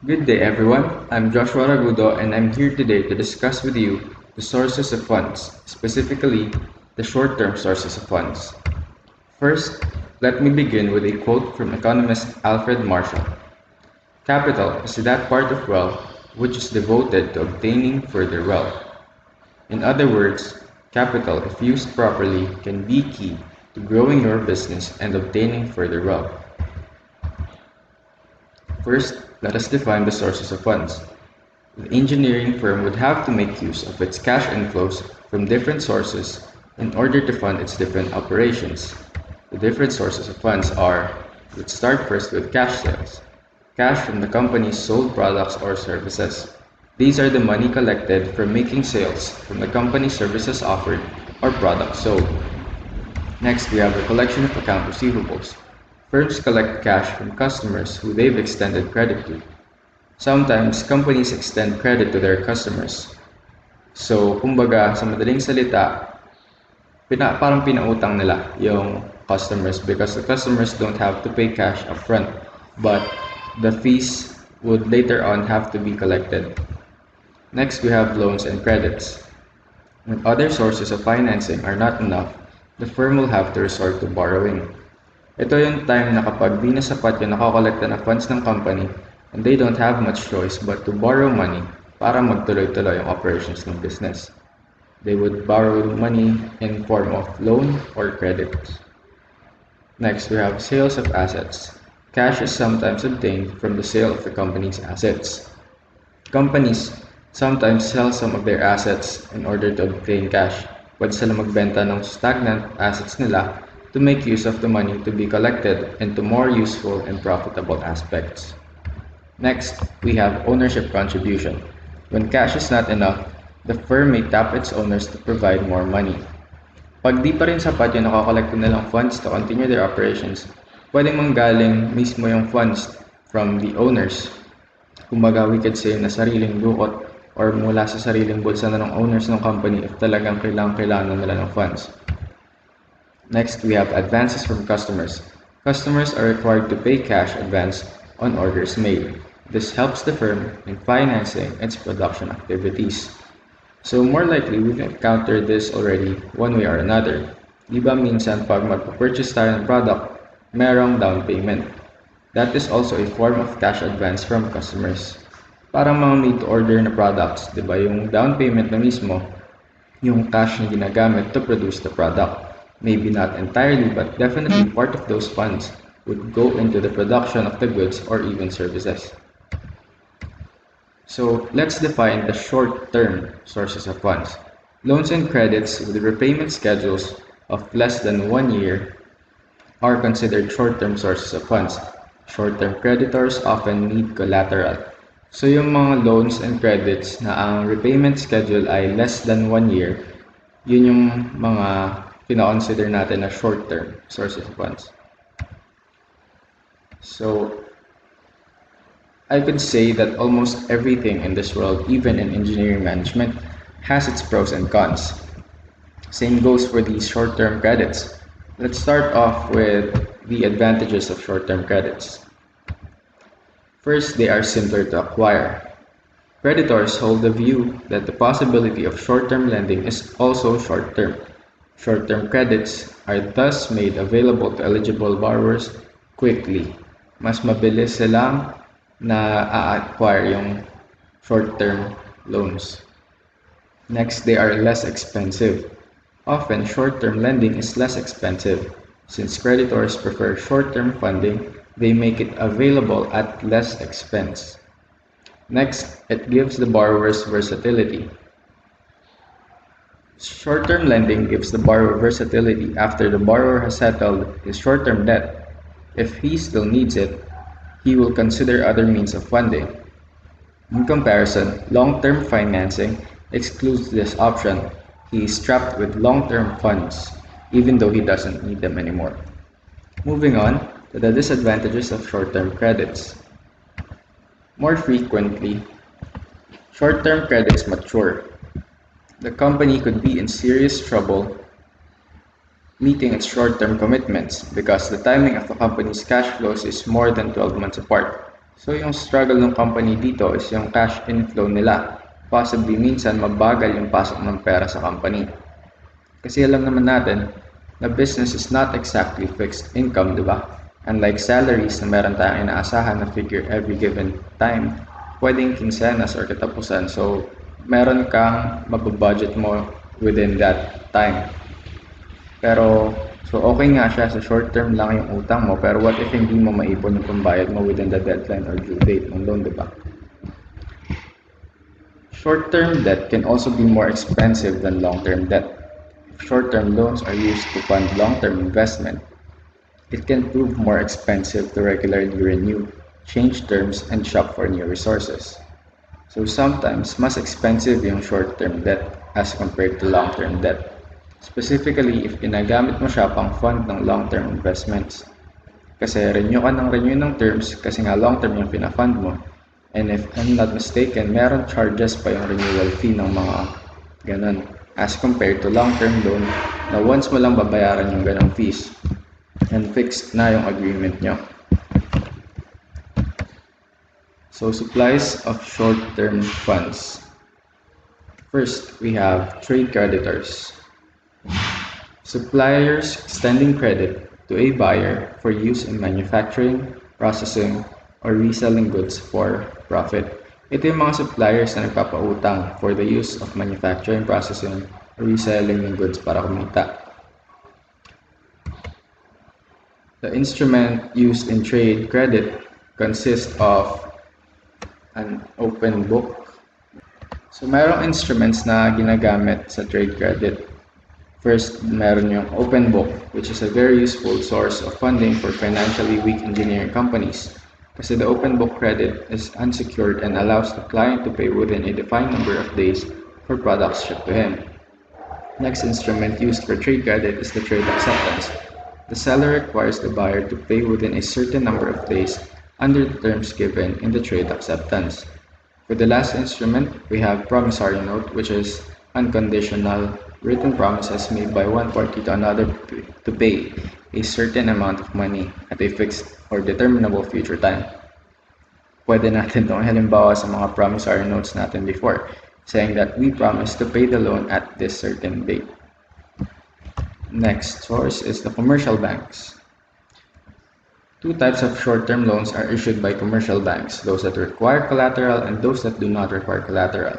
Good day, everyone. I'm Joshua Ragudo, and I'm here today to discuss with you the sources of funds, specifically the short term sources of funds. First, let me begin with a quote from economist Alfred Marshall. Capital is that part of wealth which is devoted to obtaining further wealth. In other words, capital, if used properly, can be key to growing your business and obtaining further wealth. First, let us define the sources of funds. The engineering firm would have to make use of its cash inflows from different sources in order to fund its different operations. The different sources of funds are, let's start first with cash sales. Cash from the company's sold products or services. These are the money collected from making sales from the company's services offered or products sold. Next, we have the collection of account receivables. Firms collect cash from customers who they've extended credit to. Sometimes, companies extend credit to their customers. So, kumbaga, sa madaling salita, parang pinautang nila yung customers because the customers don't have to pay cash upfront, but the fees would later on have to be collected. Next, we have loans and credits. When other sources of financing are not enough, the firm will have to resort to borrowing. Ito yung time na kapag di na sapat yung nakakolekta na funds ng company and they don't have much choice but to borrow money para magtuloy-tuloy yung operations ng business. They would borrow money in form of loan or credit. Next, we have sales of assets. Cash is sometimes obtained from the sale of the company's assets. Companies sometimes sell some of their assets in order to obtain cash. Pwede sila magbenta ng stagnant assets nila to make use of the money to be collected into more useful and profitable aspects. Next, we have ownership contribution. When cash is not enough, the firm may tap its owners to provide more money. Pag di pa rin sapat yung nakakolekta nilang funds to continue their operations, pwedeng manggaling mismo yung funds from the owners. Kumbaga, we could say na sariling dukot or mula sa sariling bulsa na ng owners ng company if talagang kailangan nila ng funds. Next, we have advances from customers. Customers are required to pay cash advance on orders made. This helps the firm in financing its production activities. So more likely, we've encountered this already one way or another. Di ba minsan pag magpa-purchase tayo ng product, merong down payment. That is also a form of cash advance from customers. Parang mga made-to-order na products, di ba? Yung down payment na mismo, yung cash na ginagamit to produce the product. Maybe not entirely, but definitely part of those funds would go into the production of the goods or even services. So let's define the short-term sources of funds. Loans and credits with repayment schedules of less than 1 year are considered short-term sources of funds. Short-term creditors often need collateral. So yung mga loans and credits na ang repayment schedule ay less than 1 year, yun yung mga kina-consider natin na short-term sources of funds. So I could say that almost everything in this world, even in engineering management, has its pros and cons. Same goes for these short-term credits. Let's start off with the advantages of short-term credits. First, they are simpler to acquire. Creditors hold the view that the possibility of short-term lending is also short-term. Short-term credits are thus made available to eligible borrowers quickly. Mas mabilis silang na-acquire yung short-term loans. Next, they are less expensive. Often, short-term lending is less expensive. Since creditors prefer short-term funding, they make it available at less expense. Next, it gives the borrowers versatility. Short-term lending gives the borrower versatility after the borrower has settled his short-term debt. If he still needs it, he will consider other means of funding. In comparison, long-term financing excludes this option. He is trapped with long-term funds, even though he doesn't need them anymore. Moving on to the disadvantages of short-term credits. More frequently, short-term credits mature. The company could be in serious trouble meeting its short-term commitments because the timing of the company's cash flows is more than 12 months apart. So yung struggle ng company dito is yung cash inflow nila. Possibly minsan mabagal yung pasok ng pera sa company. Kasi alam naman natin na business is not exactly fixed income, di ba? Unlike salaries na meron tayong inaasahan na figure every given time, pwedeng kinsenas or katapusan. So, meron kang mababudget mo within that time. Pero, so okay nga siya sa short term lang yung utang mo, pero what if hindi mo maipon yung pambayad mo within the deadline or due date ng loan, di ba? Short-term debt can also be more expensive than long-term debt. If short-term loans are used to fund long-term investment, it can prove more expensive to regularly renew, change terms, and shop for new resources. So sometimes, mas expensive yung short-term debt as compared to long-term debt. Specifically, if ginagamit mo siya pang fund ng long-term investments. Kasi renew ng terms kasi nga long-term yung fina-fund mo. And if I'm not mistaken, meron charges pa yung renewal fee ng mga ganun. As compared to long-term loan na once mo lang babayaran yung ganong fees and fixed na yung agreement nyo. So supplies of short-term funds. First, we have trade creditors. Suppliers extending credit to a buyer for use in manufacturing, processing, or reselling goods for profit. Ito yung mga suppliers na nagpapautang for the use of manufacturing, processing, or reselling ng goods para kumita. The instrument used in trade credit consists of an open book. So, mayroong instruments na ginagamit sa trade credit. First, meron yung open book, which is a very useful source of funding for financially weak engineering companies. Kasi the open book credit is unsecured and allows the client to pay within a defined number of days for products shipped to him. Next instrument used for trade credit is the trade acceptance. The seller requires the buyer to pay within a certain number of days under the terms given in the trade acceptance. For the last instrument, we have promissory note, which is unconditional written promises made by one party to another to pay a certain amount of money at a fixed or determinable future time. Pwede natin itong halimbawa sa mga promissory notes natin before, saying that we promise to pay the loan at this certain date. Next source is the commercial banks. Two types of short-term loans are issued by commercial banks, those that require collateral and those that do not require collateral.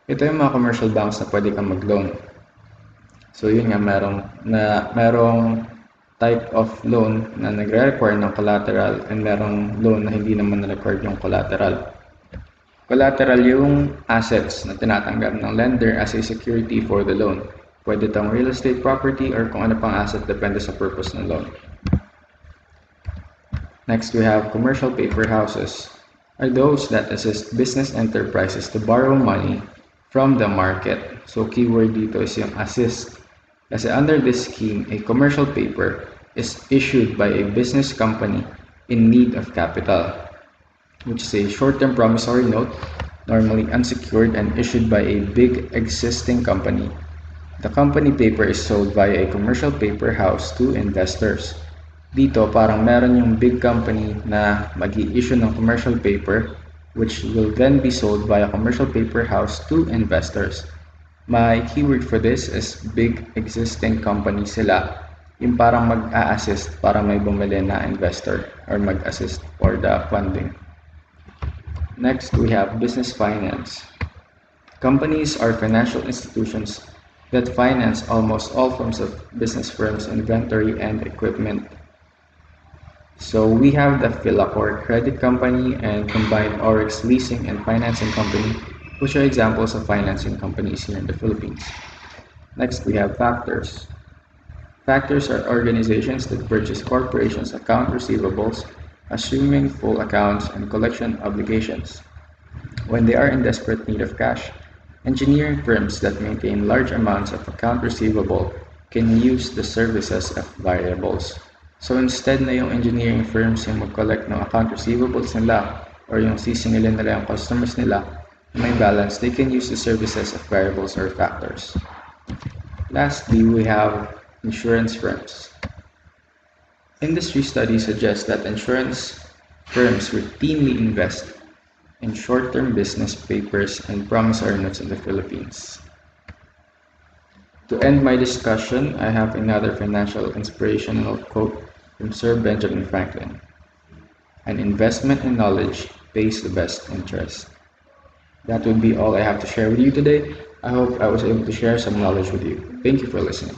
Ito yung mga commercial banks na pwede kang mag-loan. So yun nga, merong type of loan na nagre-require ng collateral and merong loan na hindi naman na-require yung collateral. Collateral yung assets na tinatanggap ng lender as a security for the loan. Pwede itong real estate property or kung ano pang asset depende sa purpose ng loan. Next, we have commercial paper houses, are those that assist business enterprises to borrow money from the market. So keyword dito is yung assist. Kasi under this scheme, a commercial paper is issued by a business company in need of capital, which is a short-term promissory note, normally unsecured and issued by a big existing company. The company paper is sold via a commercial paper house to investors. Dito, parang meron yung big company na mag-i-issue ng commercial paper which will then be sold by a commercial paper house to investors. My keyword for this is big existing company sila. Yung parang mag-a-assist para may bumili na investor or mag-assist for the funding. Next, we have business finance. Companies are financial institutions that finance almost all forms of business firms, inventory, and equipment. So we have the Philacor Credit Company and Combined Oryx Leasing and Financing Company, which are examples of financing companies here in the Philippines. Next, we have factors. Factors are organizations that purchase corporations' account receivables, assuming full accounts and collection obligations. When they are in desperate need of cash, engineering firms that maintain large amounts of account receivable can use the services of variables. So instead na yung engineering firms yung mag-collect ng account receivables nila or yung sisingilin nila yung customers nila, may balance, they can use the services of variables or factors. Lastly, we have insurance firms. Industry studies suggest that insurance Firms routinely invest in short-term business papers and promissory notes in the Philippines. To end my discussion, I have another financial inspirational quote from Sir Benjamin Franklin. An investment in knowledge pays the best interest. That would be all I have to share with you today. I hope I was able to share some knowledge with you. Thank you for listening.